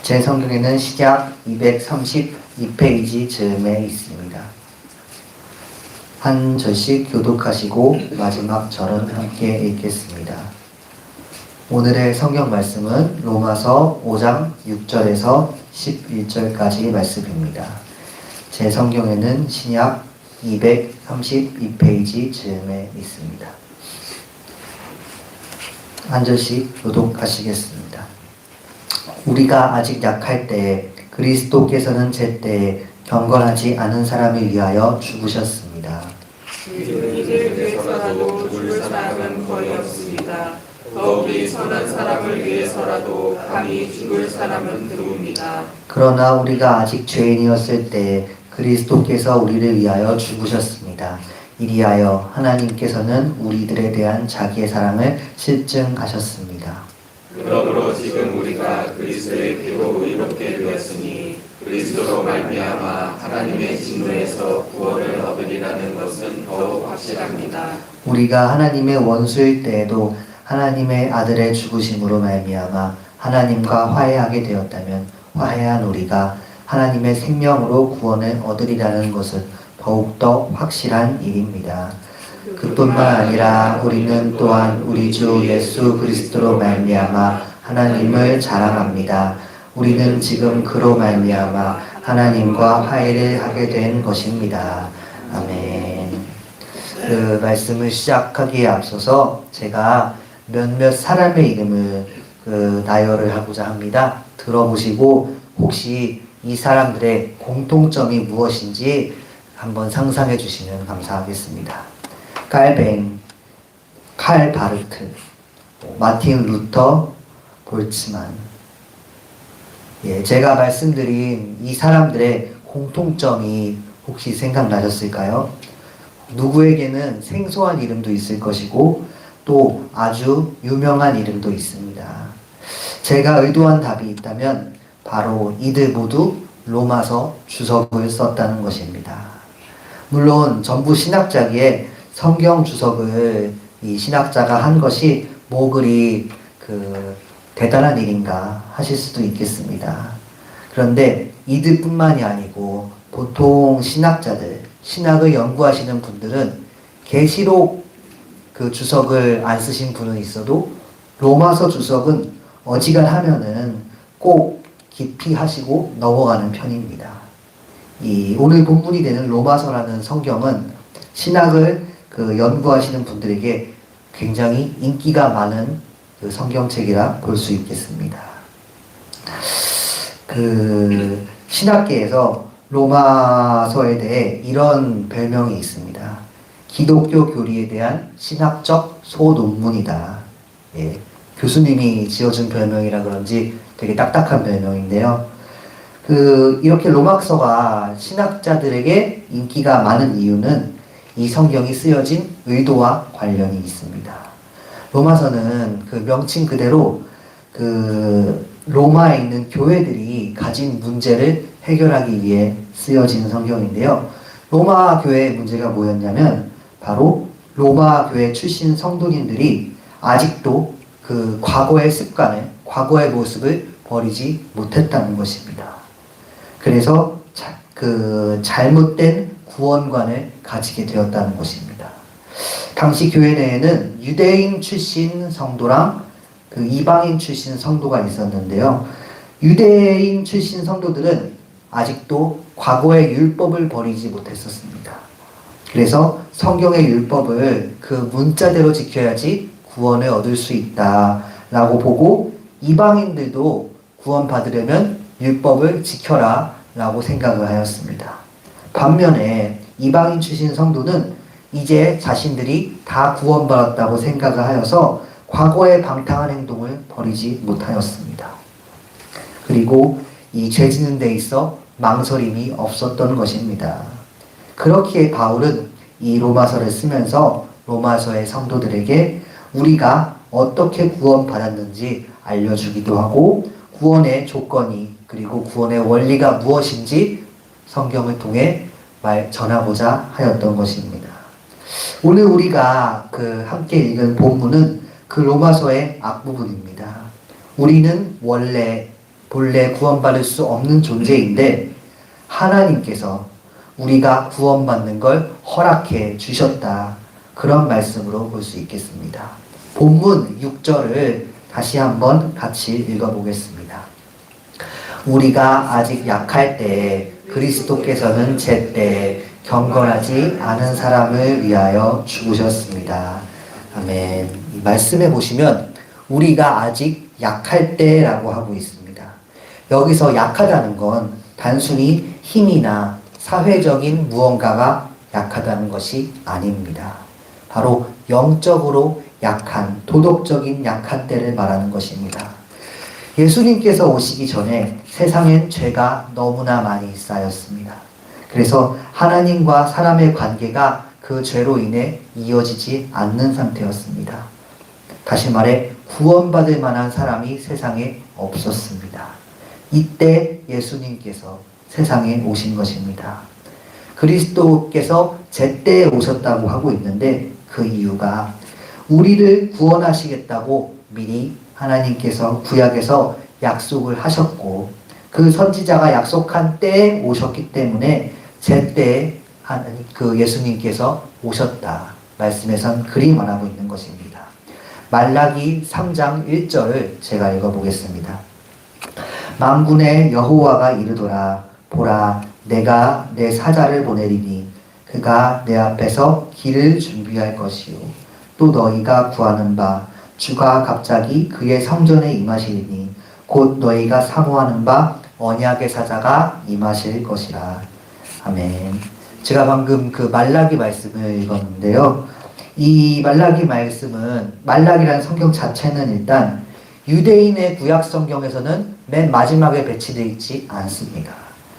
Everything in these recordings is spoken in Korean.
제 성경에는 시작 232페이지 즈음에 있습니다. 한 절씩 교독하시고 마지막 절은 함께 읽겠습니다. 오늘의 성경 말씀은 로마서 5장 6절에서 11절까지 말씀입니다. 제 성경에는 신약 232페이지 즈음에 있습니다. 한 절씩 교독하시겠습니다. 우리가 아직 약할 때에 그리스도께서는 제때에 경건하지 않은 사람을 위하여 죽으셨습니다. 지금 이제 위해서라도 죽을 사람은 거의 없습니다. 더욱이 선한 사람을 위해서라도 감히 죽을 사람은 드뭅니다. 그러나 우리가 아직 죄인이었을 때에 그리스도께서 우리를 위하여 죽으셨습니다. 이리하여 하나님께서는 우리들에 대한 자기의 사랑을 실증하셨습니다. 그러므로 지금 우리가 그리스도의 피로 의롭게 되었으니 그리스도로 말미암아 하나님의 진노에서 구원을 얻으리라는 것은 더욱 확실합니다. 우리가 하나님의 원수일 때에도 하나님의 아들의 죽으심으로 말미암아 하나님과 화해하게 되었다면 화해한 우리가 하나님의 생명으로 구원을 얻으리라는 것은 더욱더 확실한 일입니다. 그뿐만 아니라 우리는 또한 우리 주 예수 그리스도로 말미암아 하나님을 자랑합니다. 우리는 지금 그로 말미암아 하나님과 화해를 하게 된 것입니다. 아멘. 그 말씀을 시작하기에 앞서서 제가 몇몇 사람의 이름을 나열을 하고자 합니다. 들어보시고 혹시 이 사람들의 공통점이 무엇인지 한번 상상해 주시면 감사하겠습니다. 칼뱅, 칼 바르트, 마틴 루터, 볼츠만. 제가 말씀드린 이 사람들의 공통점이 혹시 생각나셨을까요? 누구에게는 생소한 이름도 있을 것이고 또 아주 유명한 이름도 있습니다. 제가 의도한 답이 있다면 바로 이들 모두 로마서 주석을 썼다는 것입니다. 물론 전부 신학자기에 성경 주석을 이 신학자가 한 것이 뭐 그리 대단한 일인가 하실 수도 있겠습니다. 그런데 이들뿐만이 아니고 보통 신학자들, 신학을 연구하시는 분들은 계시록 주석을 안 쓰신 분은 있어도 로마서 주석은 어지간하면은 꼭 깊이 하시고 넘어가는 편입니다. 이 오늘 본문이 되는 로마서라는 성경은 신학을 연구하시는 분들에게 굉장히 인기가 많은 성경책이라 볼 수 있겠습니다. 신학계에서 로마서에 대해 이런 별명이 있습니다. 기독교 교리에 대한 신학적 소논문이다. 교수님이 지어준 별명이라 그런지 되게 딱딱한 별명인데요. 이렇게 로마서가 신학자들에게 인기가 많은 이유는 이 성경이 쓰여진 의도와 관련이 있습니다. 로마서는 명칭 그대로 로마에 있는 교회들이 가진 문제를 해결하기 위해 쓰여진 성경인데요. 로마 교회의 문제가 뭐였냐면 바로 로마 교회 출신 성도님들이 아직도 과거의 습관을, 과거의 모습을 버리지 못했다는 것입니다. 그래서 잘못된 구원관을 가지게 되었다는 것입니다. 당시 교회 내에는 유대인 출신 성도랑 이방인 출신 성도가 있었는데요. 유대인 출신 성도들은 아직도 과거의 율법을 버리지 못했었습니다. 그래서 성경의 율법을 문자대로 지켜야지 구원을 얻을 수 있다라고 보고 이방인들도 구원받으려면 율법을 지켜라 라고 생각을 하였습니다. 반면에 이방인 출신 성도는 이제 자신들이 다 구원받았다고 생각을 하여서 과거의 방탕한 행동을 버리지 못하였습니다. 그리고 이 죄 짓는 데 있어 망설임이 없었던 것입니다. 그렇기에 바울은 이 로마서를 쓰면서 로마서의 성도들에게 우리가 어떻게 구원받았는지 알려주기도 하고 구원의 조건이 그리고 구원의 원리가 무엇인지 성경을 통해 전하고자 하였던 것입니다. 오늘 우리가 함께 읽은 본문은 로마서의 앞부분입니다. 우리는 원래 본래 구원받을 수 없는 존재인데 하나님께서 우리가 구원받는 걸 허락해 주셨다. 그런 말씀으로 볼 수 있겠습니다. 본문 6절을 다시 한번 같이 읽어보겠습니다. 우리가 아직 약할 때에 그리스도께서는 제때 경건하지 않은 사람을 위하여 죽으셨습니다. 아멘. 이 말씀에 보시면 우리가 아직 약할 때라고 하고 있습니다. 여기서 약하다는 건 단순히 힘이나 사회적인 무언가가 약하다는 것이 아닙니다. 바로 영적으로 약한, 도덕적인 약한 때를 말하는 것입니다. 예수님께서 오시기 전에 세상엔 죄가 너무나 많이 쌓였습니다. 그래서 하나님과 사람의 관계가 그 죄로 인해 이어지지 않는 상태였습니다. 다시 말해 구원받을 만한 사람이 세상에 없었습니다. 이때 예수님께서 세상에 오신 것입니다. 그리스도께서 제때에 오셨다고 하고 있는데 그 이유가 우리를 구원하시겠다고 미리 하나님께서 구약에서 약속을 하셨고 그 선지자가 약속한 때에 오셨기 때문에 제때에 그 예수님께서 오셨다. 말씀에선 그리 말하고 있는 것입니다. 말라기 3장 1절을 제가 읽어보겠습니다. 만군의 여호와가 이르도라 보라 내가 내 사자를 보내리니 그가 내 앞에서 길을 준비할 것이요 또 너희가 구하는 바 주가 갑자기 그의 성전에 임하시리니 곧 너희가 사모하는 바 언약의 사자가 임하실 것이라. 아멘. 제가 방금 그 말라기 말씀을 읽었는데요. 이 말라기 말씀은 말라기라는 성경 자체는 일단 유대인의 구약 성경에서는 맨 마지막에 배치되어 있지 않습니다.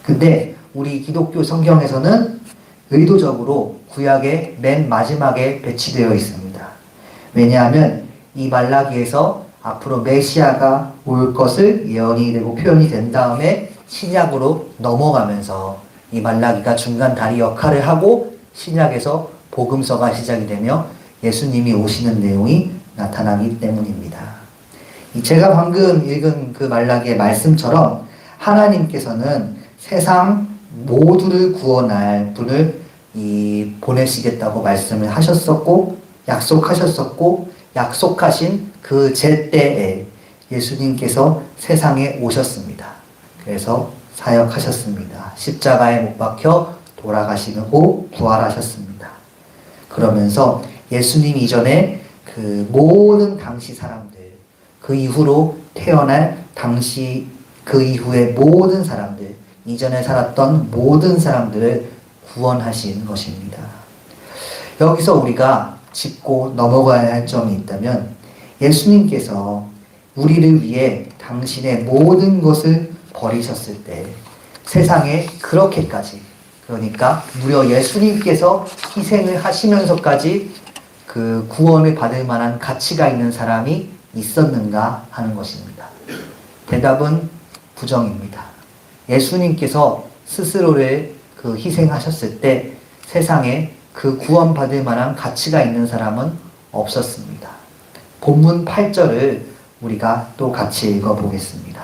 근데 우리 기독교 성경에서는 의도적으로 구약의 맨 마지막에 배치되어 있습니다. 왜냐하면 이 말라기에서 앞으로 메시아가 올 것을 예언이 되고 표현이 된 다음에 신약으로 넘어가면서 이 말라기가 중간 다리 역할을 하고 신약에서 복음서가 시작이 되며 예수님이 오시는 내용이 나타나기 때문입니다. 제가 방금 읽은 그 말라기의 말씀처럼 하나님께서는 세상 모두를 구원할 분을 보내시겠다고 말씀을 하셨었고 약속하셨었고 약속하신 그 제때에 예수님께서 세상에 오셨습니다. 그래서 사역하셨습니다. 십자가에 못 박혀 돌아가시고 부활하셨습니다. 그러면서 예수님 이전에 그 모든 당시 사람들, 그 이후로 태어날 당시 그 이후의 모든 사람들, 이전에 살았던 모든 사람들을 구원하신 것입니다. 여기서 우리가 짚고 넘어가야 할 점이 있다면 예수님께서 우리를 위해 당신의 모든 것을 버리셨을 때 세상에 그렇게까지, 그러니까 무려 예수님께서 희생을 하시면서까지 그 구원을 받을 만한 가치가 있는 사람이 있었는가 하는 것입니다. 대답은 부정입니다. 예수님께서 스스로를 그 희생하셨을 때 세상에 그 구원받을 만한 가치가 있는 사람은 없었습니다. 본문 8절을 우리가 또 같이 읽어보겠습니다.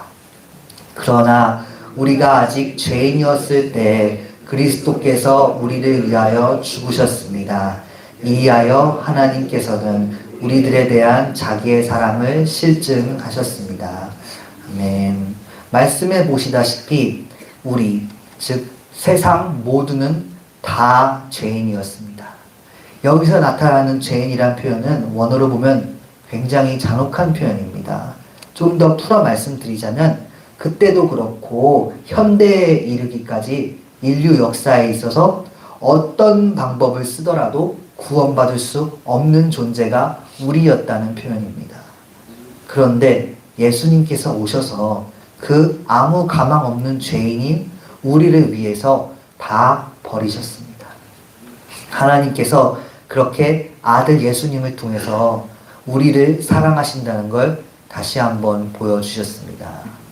그러나 우리가 아직 죄인이었을 때 그리스도께서 우리를 위하여 죽으셨습니다. 이리하여 하나님께서는 우리들에 대한 자기의 사랑을 실증하셨습니다. 아멘. 말씀해 보시다시피 우리, 즉 세상 모두는 다 죄인이었습니다. 여기서 나타나는 죄인이란 표현은 원어로 보면 굉장히 잔혹한 표현입니다. 좀 더 풀어 말씀드리자면 그때도 그렇고 현대에 이르기까지 인류 역사에 있어서 어떤 방법을 쓰더라도 구원받을 수 없는 존재가 우리였다는 표현입니다. 그런데 예수님께서 오셔서 그 아무 가망 없는 죄인인 우리를 위해서 다 버리셨습니다. 하나님께서 그렇게 아들 예수님을 통해서 우리를 사랑하신다는 걸 다시 한번 보여주셨습니다.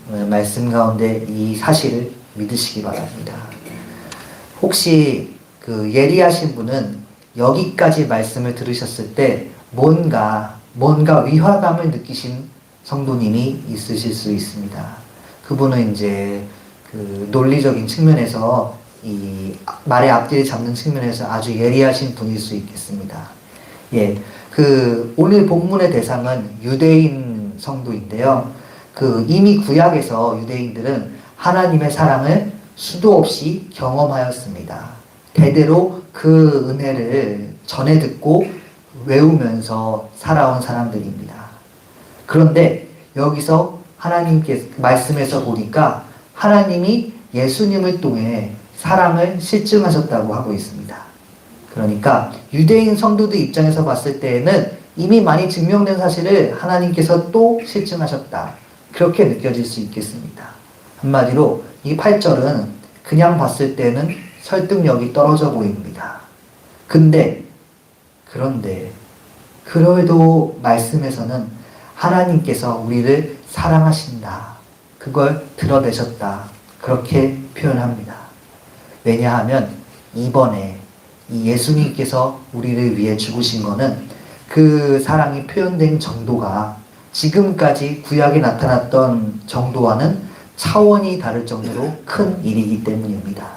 오늘 말씀 가운데 이 사실을 믿으시기 바랍니다. 혹시 그 예리하신 분은 여기까지 말씀을 들으셨을 때 뭔가 위화감을 느끼신 성도님이 있으실 수 있습니다. 그분은 이제 그 논리적인 측면에서 이 말의 앞뒤를 잡는 측면에서 아주 예리하신 분일 수 있겠습니다. 예, 그 오늘 본문의 대상은 유대인 성도인데요. 그 이미 구약에서 유대인들은 하나님의 사랑을 수도 없이 경험하였습니다. 대대로 그 은혜를 전해 듣고 외우면서 살아온 사람들입니다. 그런데 여기서 하나님께 말씀에서 보니까 하나님이 예수님을 통해 사랑을 실증하셨다고 하고 있습니다. 그러니까 유대인 성도들 입장에서 봤을 때에는 이미 많이 증명된 사실을 하나님께서 또 실증하셨다. 그렇게 느껴질 수 있겠습니다. 한마디로 이 8절은 그냥 봤을 때는 설득력이 떨어져 보입니다. 그런데 그래도 말씀에서는 하나님께서 우리를 사랑하신다. 그걸 드러내셨다. 그렇게 표현합니다. 왜냐하면 이번에 이 예수님께서 우리를 위해 죽으신 거는 그 사랑이 표현된 정도가 지금까지 구약에 나타났던 정도와는 차원이 다를 정도로 큰 일이기 때문입니다.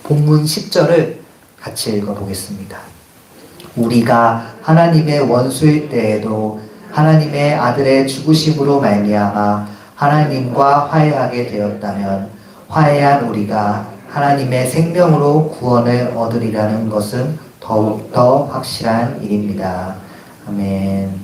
본문 10절을 같이 읽어보겠습니다. 우리가 하나님의 원수일 때에도 하나님의 아들의 죽으심으로 말미암아 하나님과 화해하게 되었다면 화해한 우리가 하나님의 생명으로 구원을 얻으리라는 것은 더욱더 확실한 일입니다. 아멘.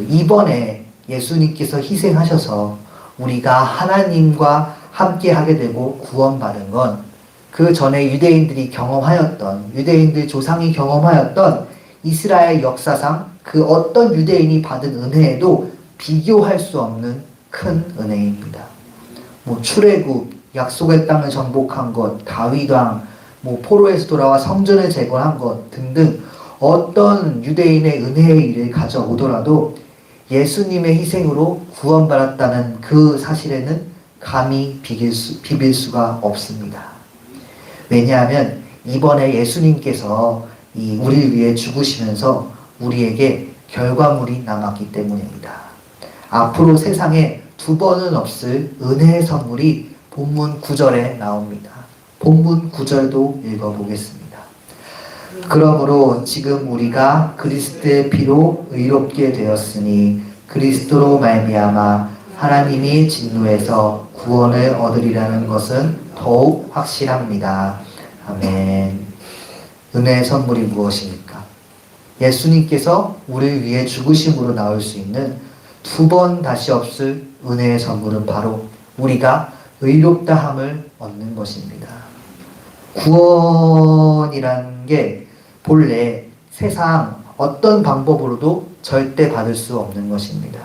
이번에 예수님께서 희생하셔서 우리가 하나님과 함께 하게 되고 구원받은 건 그 전에 유대인들이 경험하였던, 유대인들 조상이 경험하였던 이스라엘 역사상 그 어떤 유대인이 받은 은혜에도 비교할 수 없는 큰 은혜입니다. 출애굽, 약속의 땅을 정복한 것, 다윗왕, 포로에서 돌아와 성전을 재건한 것 등등 어떤 유대인의 은혜의 일을 가져오더라도 예수님의 희생으로 구원받았다는 그 사실에는 감히 비빌 수가 없습니다. 왜냐하면 이번에 예수님께서 우리를 위해 죽으시면서 우리에게 결과물이 남았기 때문입니다. 앞으로 세상에 두 번은 없을 은혜의 선물이 본문 9절에 나옵니다. 본문 9절도 읽어보겠습니다. 그러므로 지금 우리가 그리스도의 피로 의롭게 되었으니 그리스도로 말미암아 하나님이 진노에서 구원을 얻으리라는 것은 더욱 확실합니다. 아멘. 은혜의 선물이 무엇입니까? 예수님께서 우리를 위해 죽으심으로 나올 수 있는 두 번 다시 없을 은혜의 선물은 바로 우리가 의롭다함을 얻는 것입니다. 구원이란 게 본래 세상 어떤 방법으로도 절대 받을 수 없는 것입니다.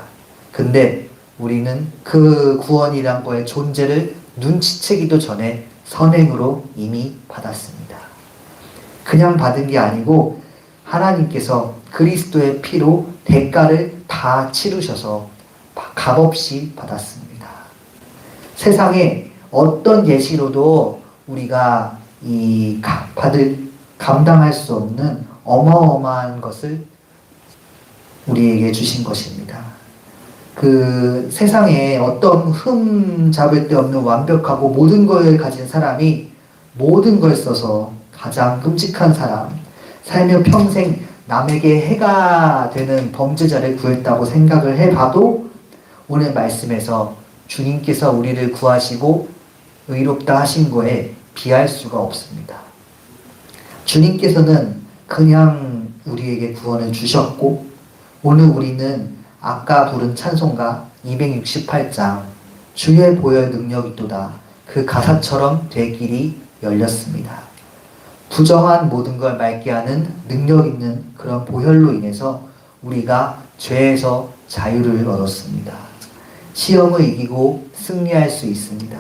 근데 우리는 그 구원이란 거의 존재를 눈치채기도 전에 선행으로 이미 받았습니다. 그냥 받은 게 아니고 하나님께서 그리스도의 피로 대가를 다 치르셔서 값없이 받았습니다. 세상에 어떤 예시로도 우리가 감당할 수 없는 어마어마한 것을 우리에게 주신 것입니다. 그 세상에 어떤 흠 잡을 데 없는 완벽하고 모든 걸 가진 사람이 모든 걸 써서 가장 끔찍한 사람, 살며 평생 남에게 해가 되는 범죄자를 구했다고 생각을 해봐도 오늘 말씀에서 주님께서 우리를 구하시고 의롭다 하신 거에 비할 수가 없습니다. 주님께서는 그냥 우리에게 구원을 주셨고 오늘 우리는 아까 부른 찬송가 268장 주의 보혈 능력이도다 그 가사처럼 될 길이 열렸습니다. 부정한 모든 걸 맑게 하는 능력 있는 그런 보혈로 인해서 우리가 죄에서 자유를 얻었습니다. 시험을 이기고 승리할 수 있습니다.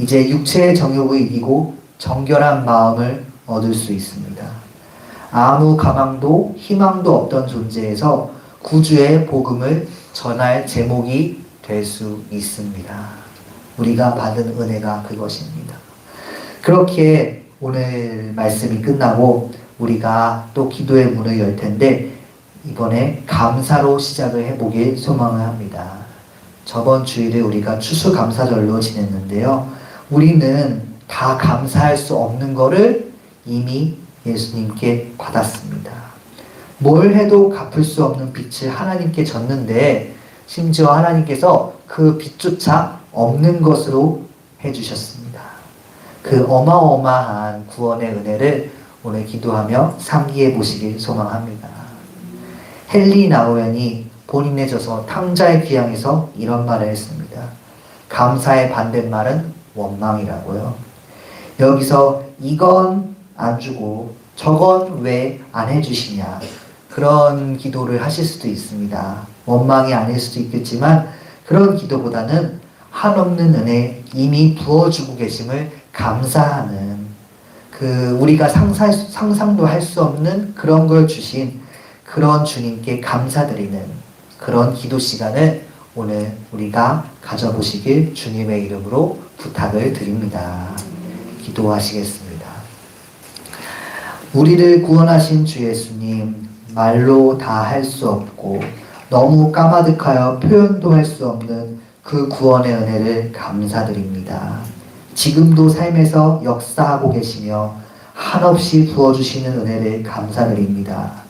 이제 육체의 정욕을 이기고 정결한 마음을 얻을 수 있습니다. 아무 가망도 희망도 없던 존재에서 구주의 복음을 전할 제목이 될 수 있습니다. 우리가 받은 은혜가 그것입니다. 그렇게 오늘 말씀이 끝나고 우리가 또 기도의 문을 열 텐데 이번에 감사로 시작을 해보길 소망을 합니다. 저번 주일에 우리가 추수감사절로 지냈는데요. 우리는 다 감사할 수 없는 거를 이미 예수님께 받았습니다. 뭘 해도 갚을 수 없는 빚을 하나님께 졌는데 심지어 하나님께서 그 빚조차 없는 것으로 해주셨습니다. 그 어마어마한 구원의 은혜를 오늘 기도하며 상기해 보시길 소망합니다. 헨리 나우엔이 본인의 저서 탕자의 귀향에서 이런 말을 했습니다. 감사의 반대말은 원망이라고요. 여기서 이건 안 주고 저건 왜 안 해주시냐, 그런 기도를 하실 수도 있습니다. 원망이 아닐 수도 있겠지만 그런 기도보다는 한없는 은혜 이미 부어주고 계심을 감사하는, 그 우리가 상상도 할 수 없는 그런 걸 주신 그런 주님께 감사드리는 그런 기도 시간을 오늘 우리가 가져보시길 주님의 이름으로 부탁을 드립니다. 기도하시겠습니다. 우리를 구원하신 주 예수님, 말로 다 할 수 없고 너무 까마득하여 표현도 할 수 없는 그 구원의 은혜를 감사드립니다. 지금도 삶에서 역사하고 계시며 한없이 부어주시는 은혜를 감사드립니다.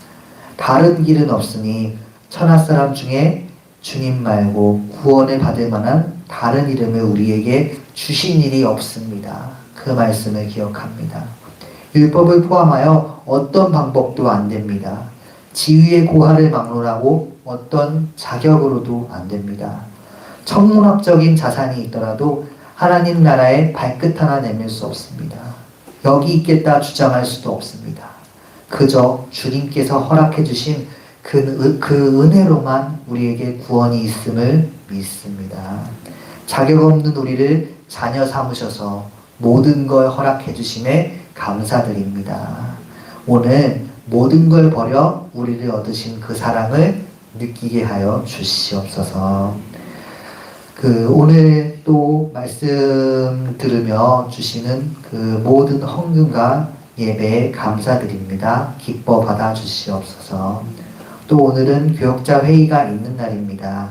다른 길은 없으니 천하 사람 중에 주님 말고 구원을 받을 만한 다른 이름을 우리에게 주신 일이 없습니다. 그 말씀을 기억합니다. 율법을 포함하여 어떤 방법도 안 됩니다. 지위의 고하를 막론하고 어떤 자격으로도 안 됩니다. 천문학적인 자산이 있더라도 하나님 나라에 발끝 하나 내밀 수 없습니다. 여기 있겠다 주장할 수도 없습니다. 그저 주님께서 허락해 주신 그 은혜로만 우리에게 구원이 있음을 믿습니다. 자격 없는 우리를 자녀 삼으셔서 모든 걸 허락해 주심에 감사드립니다. 오늘 모든 걸 버려 우리를 얻으신 그 사랑을 느끼게 하여 주시옵소서. 오늘 또 말씀 들으며 주시는 그 모든 헌금과 예배에 감사드립니다. 기뻐 받아 주시옵소서. 또 오늘은 교역자 회의가 있는 날입니다.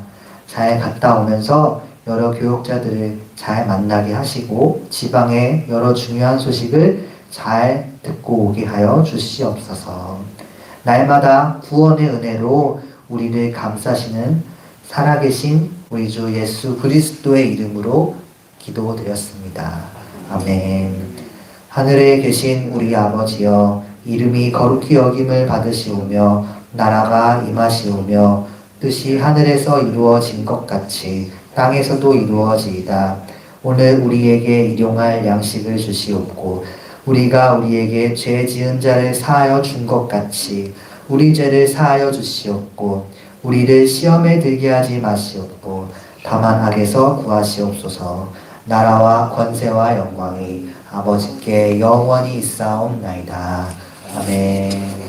잘 갔다 오면서 여러 교역자들을 잘 만나게 하시고 지방의 여러 중요한 소식을 잘 듣고 오게 하여 주시옵소서. 날마다 구원의 은혜로 우리를 감싸시는 살아계신 우리 주 예수 그리스도의 이름으로 기도드렸습니다. 아멘. 하늘에 계신 우리 아버지여, 이름이 거룩히 여김을 받으시오며 나라가 임하시오며 뜻이 하늘에서 이루어진 것 같이 땅에서도 이루어지이다. 오늘 우리에게 일용할 양식을 주시옵고 우리가 우리에게 죄 지은 자를 사하여 준 것 같이 우리 죄를 사하여 주시옵고 우리를 시험에 들게 하지 마시옵고 다만 악에서 구하시옵소서. 나라와 권세와 영광이 아버지께 영원히 있사옵나이다. 아멘.